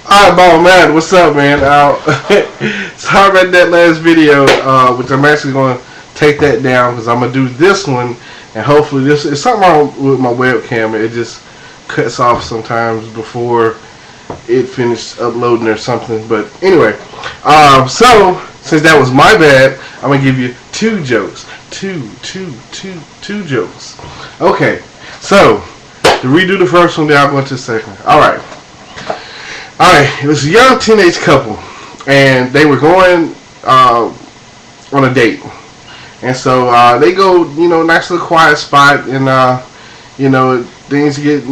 Alright, Ball Man, what's up, man? Sorry about that last video, which I'm actually going to take that down because I'm going to do this one, and hopefully this is something wrong with my webcam. It just cuts off sometimes before it finished uploading or something. But anyway, so since that was my bad, I'm going to give you two jokes. Two jokes. Okay, so to redo the first one, then I'll go into the second one. Alright, it was a young teenage couple, and they were going on a date. And so they go, nice little quiet spot, and things get,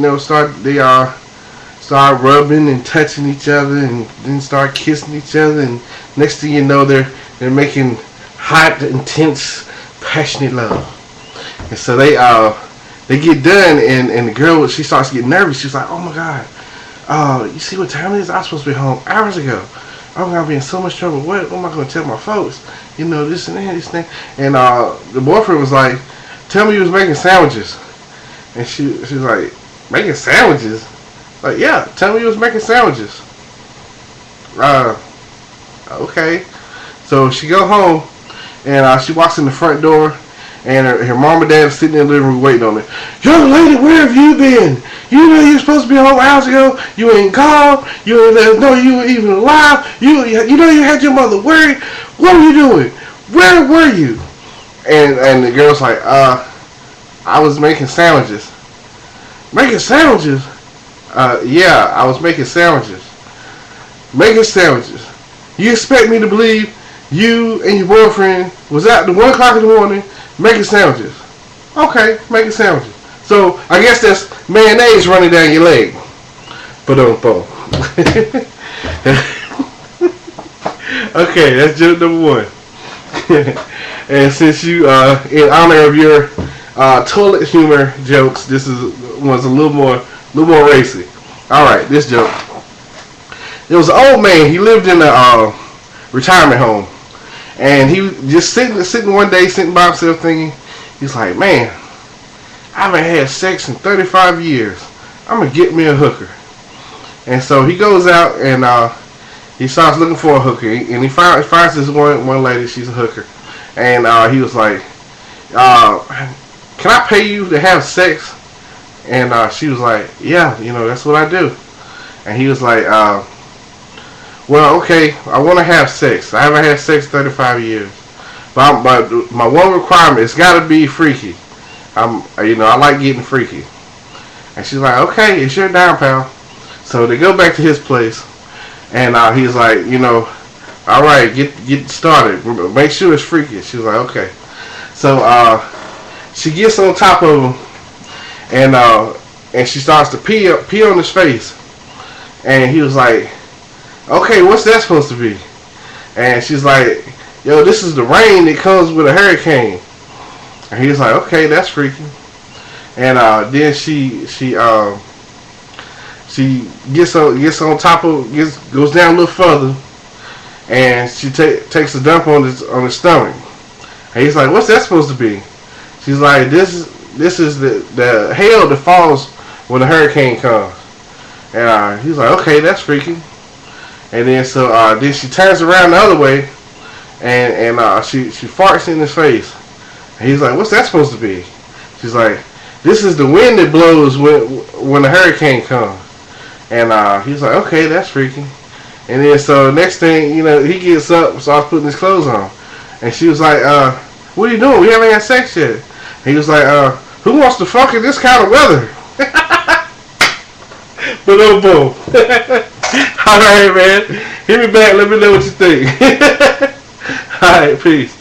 start rubbing and touching each other, and then start kissing each other, and next thing you know, they're making hot, intense, passionate love. And so they get done, and the girl, she starts getting nervous. She's like, oh my God, you see what time it is? I was supposed to be home hours ago. I'm going to be in so much trouble. What am I going to tell my folks? This and that, this thing. And the boyfriend was like, tell me you was making sandwiches. And she was like, making sandwiches? Like, yeah, tell me you was making sandwiches. Okay. So she go home, and she walks in the front door, and her mom and dad are sitting in the living room waiting on her. Young lady, where have you been? You know you were supposed to be home hours ago. You ain't called. You didn't know you were even alive. You know you had your mother worried. What were you doing? Where were you? And the girl's like, I was making sandwiches. Making sandwiches? Yeah, I was making sandwiches. Making sandwiches. You expect me to believe you and your boyfriend was out at 1 o'clock in the morning making sandwiches? Okay, making sandwiches. So I guess that's mayonnaise running down your leg. Ba-dum-bum. Okay, that's joke number one. And since you, in honor of your toilet humor jokes, this one's a little more racy. All right, this joke. There was an old man. He lived in a retirement home, and he was just sitting one day, sitting by himself, thinking. He's like, man, I haven't had sex in 35 years. I'm gonna get me a hooker. And so he goes out and he starts looking for a hooker, and he finds this one lady. She's a hooker, and he was like, can I pay you to have sex? And she was like, yeah, that's what I do. And he was like, well, okay, I want to have sex. I haven't had sex in 35 years, but my one requirement, it's got to be freaky. I like getting freaky. And she's like, okay, it's your down, pal. So they go back to his place, and he's like, all right, get started. Make sure it's freaky. She's like, okay. So she gets on top of him, and she starts to pee on his face. And he was like, okay, what's that supposed to be? And she's like, yo, this is the rain that comes with a hurricane. And he's like, okay, that's freaky. And then she gets on top of, goes down a little further, and she takes a dump on his stomach. And he's like, what's that supposed to be? She's like, this is the hail that falls when a hurricane comes. And he's like, okay, that's freaky. And then then she turns around the other way, and she farts in his face. And he's like, what's that supposed to be? She's like, this is the wind that blows when a hurricane comes. And he's like, okay, that's freaky. And then so next thing, he gets up and starts putting his clothes on. And she was like, what are you doing? We haven't had sex yet. And he was like, who wants to fuck in this kind of weather? But oh, boom. Alright, man. Hit me back. Let me know what you think. Alright, peace.